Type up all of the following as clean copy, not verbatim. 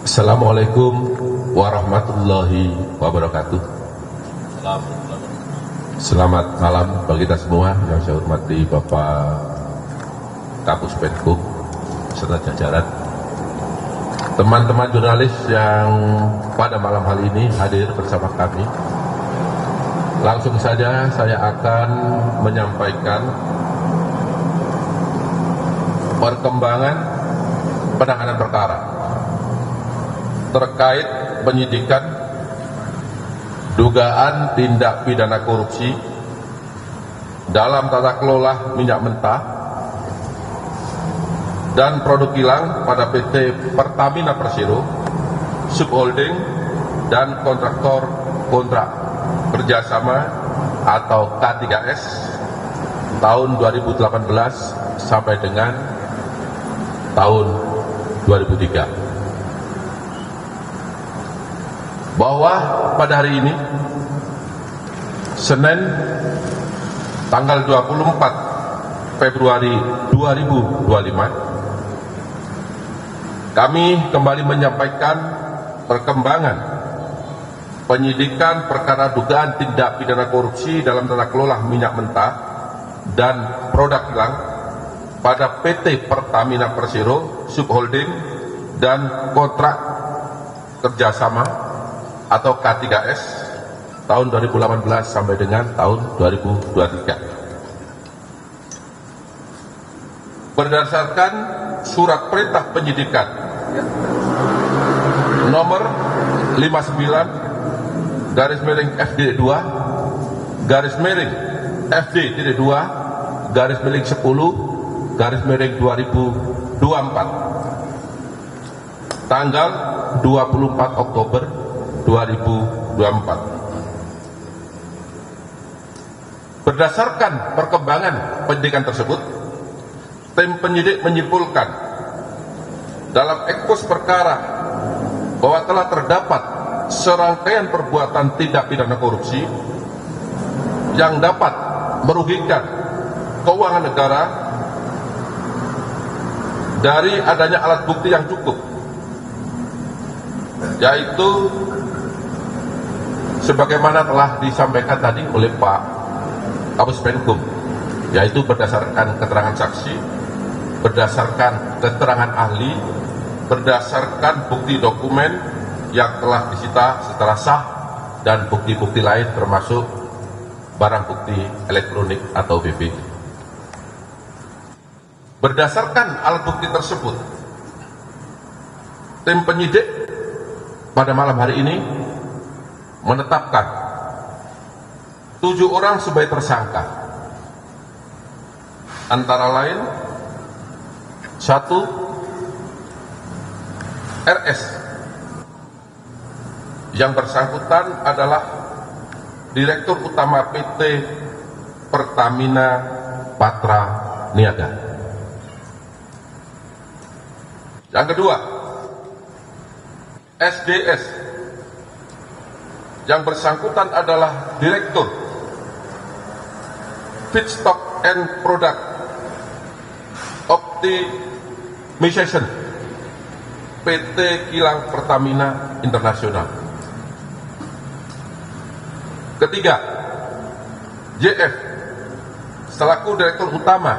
Assalamualaikum warahmatullahi wabarakatuh. Selamat malam bagi kita semua yang saya hormati Bapak Kapus Penkum beserta jajaran, teman-teman jurnalis yang pada malam hari ini hadir bersama kami. Langsung saja saya akan menyampaikan perkembangan penanganan perkara terkait penyidikan dugaan tindak pidana korupsi dalam tata kelola minyak mentah dan produk kilang pada PT Pertamina Persero Subholding dan kontraktor kontrak kerjasama atau K3S tahun 2018 sampai dengan tahun 2003. Bahwa pada hari ini Senin tanggal 24 Februari 2025 kami kembali menyampaikan perkembangan penyidikan perkara dugaan tindak pidana korupsi dalam tata kelola minyak mentah dan produk kilang pada PT Pertamina Persero Subholding dan kontrak kerjasama atau K3S tahun 2018 sampai dengan tahun 2023. Berdasarkan surat perintah penyidikan nomor 59 FD2 FD-2 10 tanggal 24 Oktober 2024. Berdasarkan perkembangan penyidikan tersebut, tim penyidik menyimpulkan dalam ekspos perkara bahwa telah terdapat serangkaian perbuatan tindak pidana korupsi yang dapat merugikan keuangan negara dari adanya alat bukti yang cukup, yaitu sebagaimana telah disampaikan tadi oleh Pak Kapus Penkum, yaitu berdasarkan keterangan saksi, berdasarkan keterangan ahli, berdasarkan bukti dokumen yang telah disita secara sah, dan bukti-bukti lain termasuk barang bukti elektronik atau BB. Berdasarkan alat bukti tersebut, tim penyidik pada malam hari ini menetapkan 7 orang sebagai tersangka, antara lain 1 RS yang bersangkutan adalah Direktur Utama PT Pertamina Patra Niaga. Yang kedua, SDS yang bersangkutan adalah Direktur Feedstock and Product Optimization PT Kilang Pertamina Internasional. Ketiga, JF selaku Direktur Utama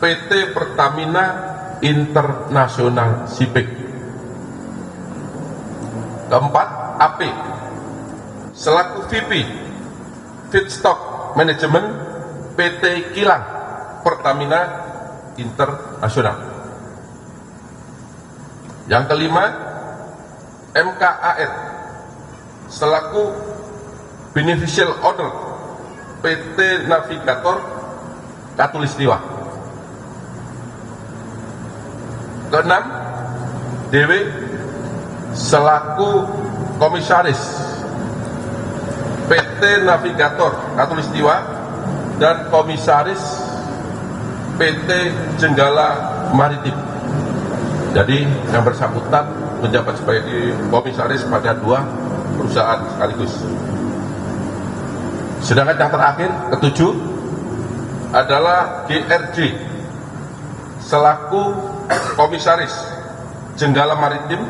PT Pertamina Internasional Shipping. Keempat, AP selaku VP Feedstock Management PT Kilang Pertamina Internasional. Yang kelima, MKAR selaku Beneficial Owner PT Navigator Katulistiwa. Keenam, DW selaku Komisaris PT Navigator Katulistiwa dan Komisaris PT Jenggala Maritim. Jadi yang bersangkutan menjabat sebagai komisaris pada 2 perusahaan sekaligus. Sedangkan yang terakhir, ketujuh, adalah GRJ selaku komisaris Jenggala Maritim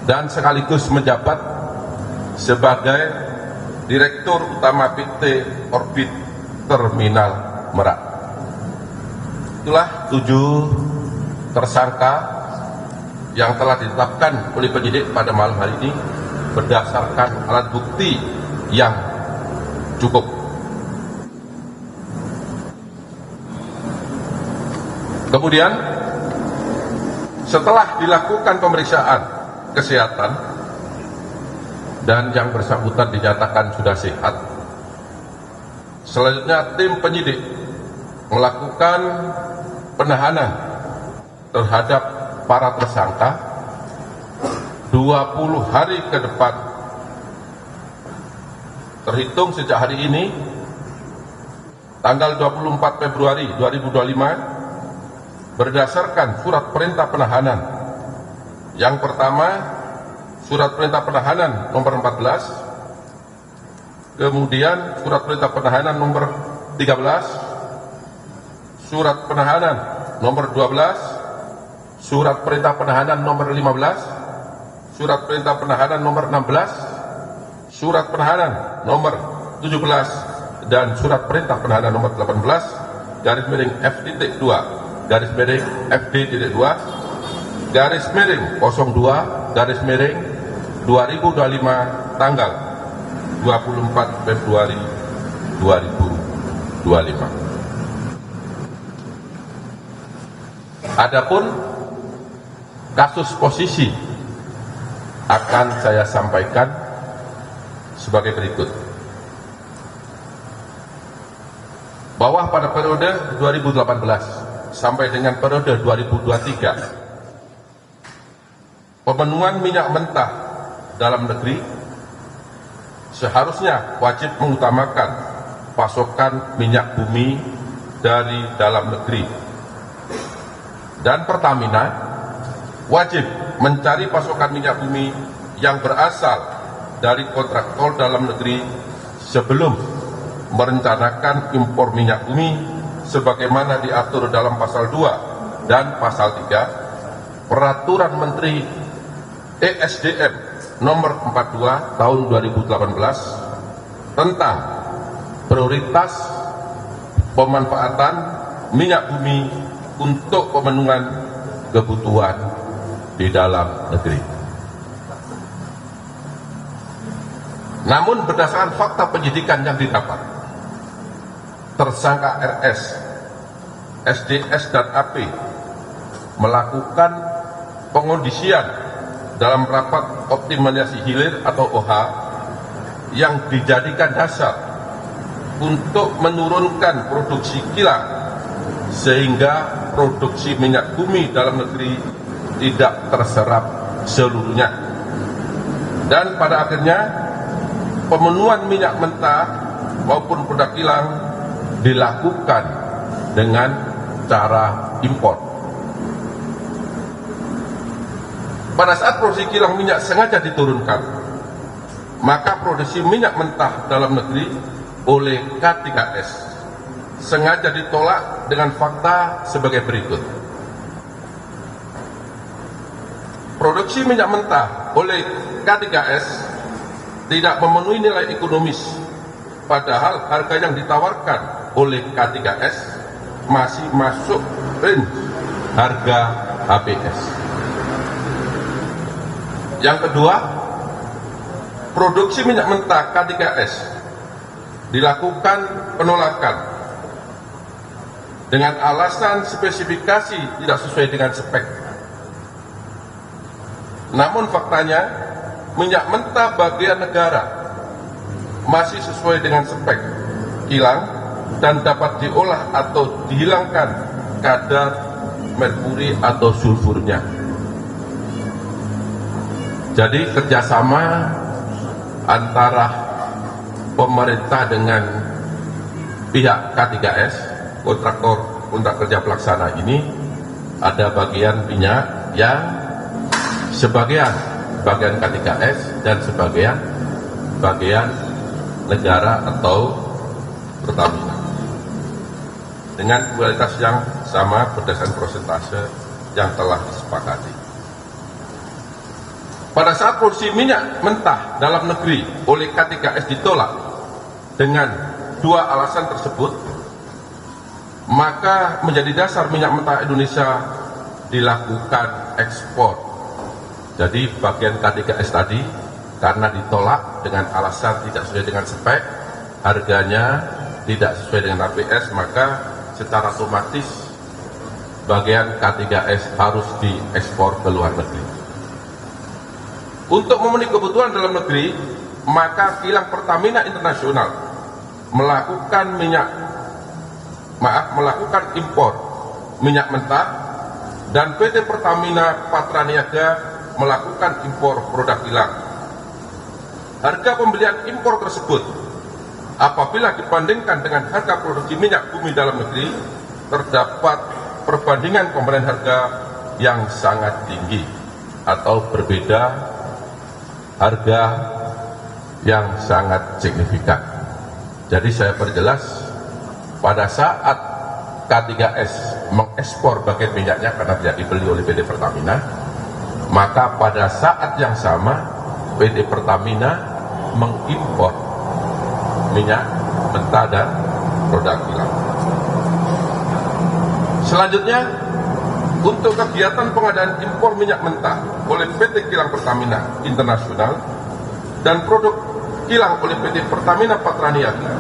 dan sekaligus menjabat sebagai Direktur Utama PT Orbit Terminal Merak. Itulah 7 tersangka yang telah ditetapkan oleh penyidik pada malam hari ini berdasarkan alat bukti yang cukup. Kemudian setelah dilakukan pemeriksaan kesehatan dan yang bersangkutan dinyatakan sudah sehat, selanjutnya tim penyidik melakukan penahanan terhadap para tersangka 20 hari ke depan terhitung sejak hari ini tanggal 24 Februari 2025 berdasarkan surat perintah penahanan. Yang pertama, surat perintah penahanan nomor 14, kemudian surat perintah penahanan nomor 13, surat penahanan nomor 12, surat perintah penahanan nomor 15, surat perintah penahanan nomor 16, surat penahanan nomor 17, dan surat perintah penahanan nomor 18 garis miring F.2 garis miring FD.2 garis miring 02 garis miring 2025 tanggal 24 Februari 2025. Adapun kasus posisi akan saya sampaikan sebagai berikut. Bahwa pada periode 2018 sampai dengan periode 2023, pemenuhan minyak mentah dalam negeri seharusnya wajib mengutamakan pasokan minyak bumi dari dalam negeri, dan Pertamina wajib mencari pasokan minyak bumi yang berasal dari kontraktor dalam negeri sebelum merencanakan impor minyak bumi sebagaimana diatur dalam pasal 2 dan pasal 3 Peraturan Menteri ESDM nomor 42 tahun 2018 tentang prioritas pemanfaatan minyak bumi untuk pemenuhan kebutuhan di dalam negeri. Namun berdasarkan fakta penyidikan yang didapat, tersangka RS, SDS, dan AP melakukan pengondisian dalam rapat optimalisasi hilir atau OH yang dijadikan dasar untuk menurunkan produksi kilang sehingga produksi minyak bumi dalam negeri tidak terserap seluruhnya, dan pada akhirnya pemenuhan minyak mentah maupun produk kilang dilakukan dengan cara impor. Pada saat produksi kilang minyak sengaja diturunkan, maka produksi minyak mentah dalam negeri oleh K3S sengaja ditolak dengan fakta sebagai berikut. Produksi minyak mentah oleh K3S tidak memenuhi nilai ekonomis, padahal harga yang ditawarkan oleh K3S masih masuk range harga HPS. Yang kedua, produksi minyak mentah K3S dilakukan penolakan dengan alasan spesifikasi tidak sesuai dengan spek. Namun faktanya minyak mentah bagian negara masih sesuai dengan spek kilang dan dapat diolah atau dihilangkan kadar merkuri atau sulfurnya. Jadi kerjasama antara pemerintah dengan pihak K3S, kontrak kerja pelaksana ini, ada bagian minyak yang sebagian K3S dan bagian negara atau Pertamina dengan kualitas yang sama berdasarkan prosentase yang telah disepakati. Pada saat produksi minyak mentah dalam negeri oleh K3S ditolak dengan dua alasan tersebut, maka menjadi dasar minyak mentah Indonesia dilakukan ekspor. Jadi bagian K3S tadi karena ditolak dengan alasan tidak sesuai dengan spek, harganya tidak sesuai dengan APS, maka secara otomatis bagian K3S harus diekspor ke luar negeri. Untuk memenuhi kebutuhan dalam negeri, maka kilang Pertamina Internasional melakukan impor minyak mentah, dan PT Pertamina Patraniaga melakukan impor produk kilang. Harga pembelian impor tersebut apabila dibandingkan dengan harga produksi minyak bumi dalam negeri, terdapat perbandingan komponen harga yang sangat tinggi atau berbeda harga yang sangat signifikan. Jadi saya perjelas, pada saat K3S mengekspor bagian minyaknya karena tidak dibeli oleh PT Pertamina, maka pada saat yang sama PT Pertamina mengimpor minyak mentah dan produk kilang. Selanjutnya, untuk kegiatan pengadaan impor minyak mentah oleh PT Kilang Pertamina Internasional dan produk kilang oleh PT Pertamina Patraniaga,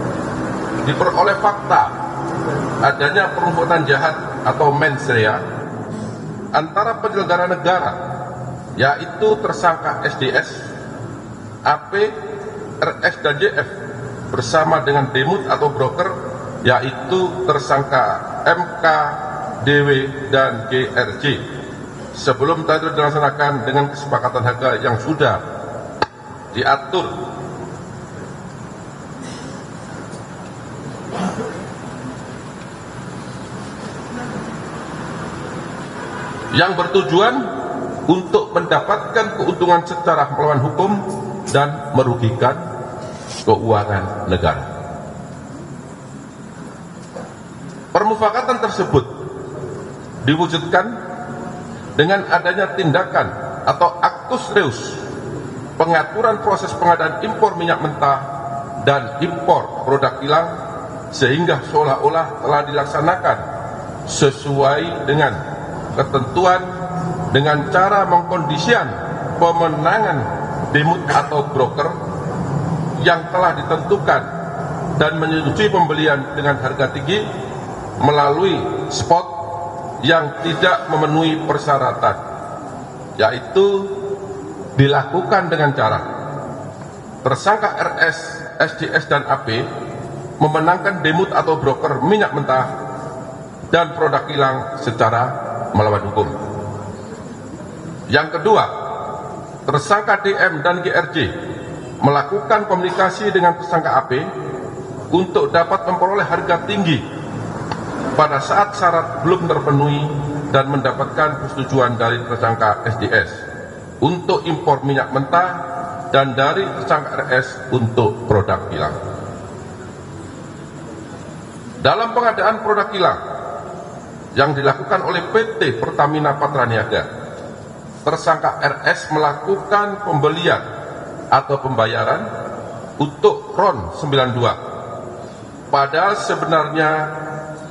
diperoleh fakta adanya perbuatan jahat atau mens rea antara penyelenggara negara, yaitu tersangka SDS, AP, RS, dan JF bersama dengan demut atau broker, yaitu tersangka MK, DW, dan GRJ, sebelum tadi dilaksanakan dengan kesepakatan harga yang sudah diatur yang bertujuan untuk mendapatkan keuntungan secara melawan hukum dan merugikan keuangan negara. Permufakatan tersebut diwujudkan dengan adanya tindakan atau actus reus, pengaturan proses pengadaan impor minyak mentah dan impor produk kilang, sehingga seolah-olah telah dilaksanakan sesuai dengan ketentuan dengan cara mengkondisikan pemenangan demut atau broker yang telah ditentukan dan menyetujui pembelian dengan harga tinggi melalui spot yang tidak memenuhi persyaratan, yaitu dilakukan dengan cara tersangka RS, SDS, dan AP memenangkan demut atau broker minyak mentah dan produk kilang secara melawan hukum. Yang kedua, tersangka DM dan GRJ melakukan komunikasi dengan tersangka AP untuk dapat memperoleh harga tinggi pada saat syarat belum terpenuhi dan mendapatkan persetujuan dari tersangka SDS untuk impor minyak mentah dan dari tersangka RS untuk produk kilang. Dalam pengadaan produk kilang yang dilakukan oleh PT Pertamina Patraniaga, tersangka RS melakukan pembelian atau pembayaran untuk RON 92, padahal sebenarnya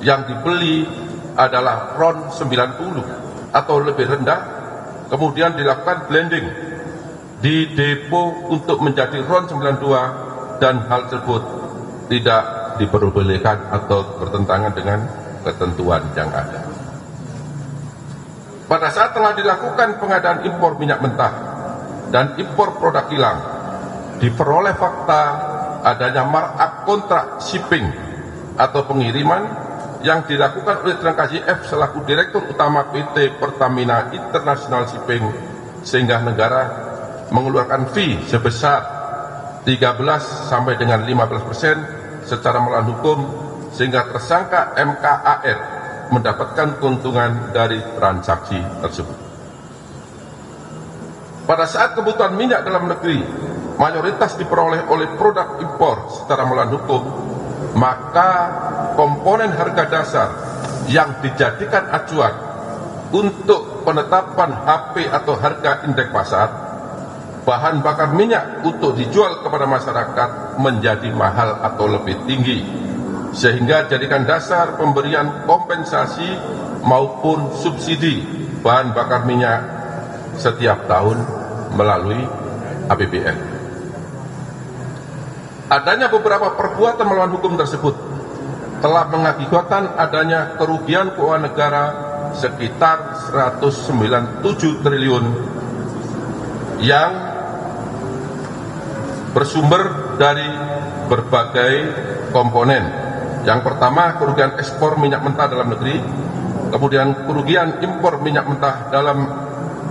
yang dibeli adalah RON 90 atau lebih rendah, kemudian dilakukan blending di depo untuk menjadi RON 92, dan hal tersebut tidak diperbolehkan atau bertentangan dengan ketentuan yang ada. Pada saat telah dilakukan pengadaan impor minyak mentah dan impor produk kilang, diperoleh fakta adanya markup kontrak shipping atau pengiriman yang dilakukan oleh tersangka JF selaku Direktur Utama PT Pertamina International Shipping, sehingga negara mengeluarkan fee sebesar 13 sampai dengan 15% secara melawan hukum, sehingga tersangka MKAR mendapatkan keuntungan dari transaksi tersebut. Pada saat kebutuhan minyak dalam negeri mayoritas diperoleh oleh produk impor secara melawan hukum, maka komponen harga dasar yang dijadikan acuan untuk penetapan HP atau harga indeks pasar, bahan bakar minyak untuk dijual kepada masyarakat menjadi mahal atau lebih tinggi, sehingga jadikan dasar pemberian kompensasi maupun subsidi bahan bakar minyak setiap tahun melalui APBN. Adanya beberapa perbuatan melawan hukum tersebut telah mengakibatkan adanya kerugian keuangan negara sekitar 197 triliun yang bersumber dari berbagai komponen. Yang pertama, kerugian ekspor minyak mentah dalam negeri, kemudian kerugian impor minyak mentah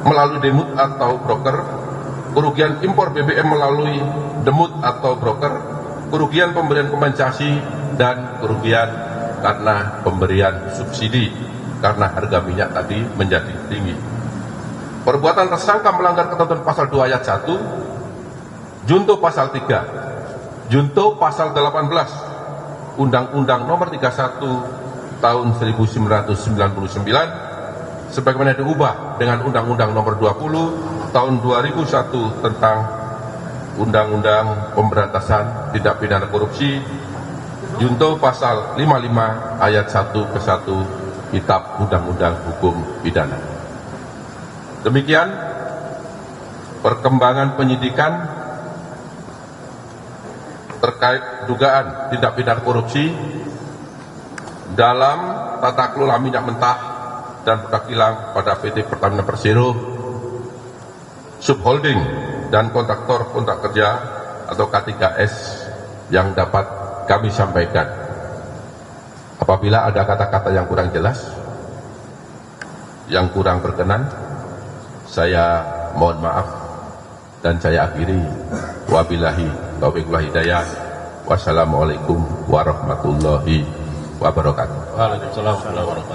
melalui demut atau broker, kerugian impor BBM melalui demut atau broker, kerugian pemberian kompensasi, dan kerugian karena pemberian subsidi karena harga minyak tadi menjadi tinggi. Perbuatan tersangka melanggar ketentuan pasal 2 ayat 1, junto pasal 3, junto pasal 18 Undang-Undang Nomor 31 Tahun 1999 sebagaimana diubah dengan Undang-Undang Nomor 20 Tahun 2001 tentang Undang-Undang Pemberantasan Tindak Pidana Korupsi, junto pasal 55 ayat 1 ke 1 Kitab Undang-Undang Hukum Pidana. Demikian perkembangan penyidikan terkait dugaan tindak pidana korupsi dalam tata kelola minyak mentah dan produk kilang pada PT Pertamina Persero, subholding dan kontraktor kontrak kerja atau K3S yang dapat kami sampaikan. Apabila ada kata-kata yang kurang jelas, yang kurang berkenan, saya mohon maaf dan saya akhiri. Wabillahi taufiq wal hidayah. Wassalamualaikum warahmatullahi wabarakatuh. Waalaikumsalam warahmatullahi wabarakatuh.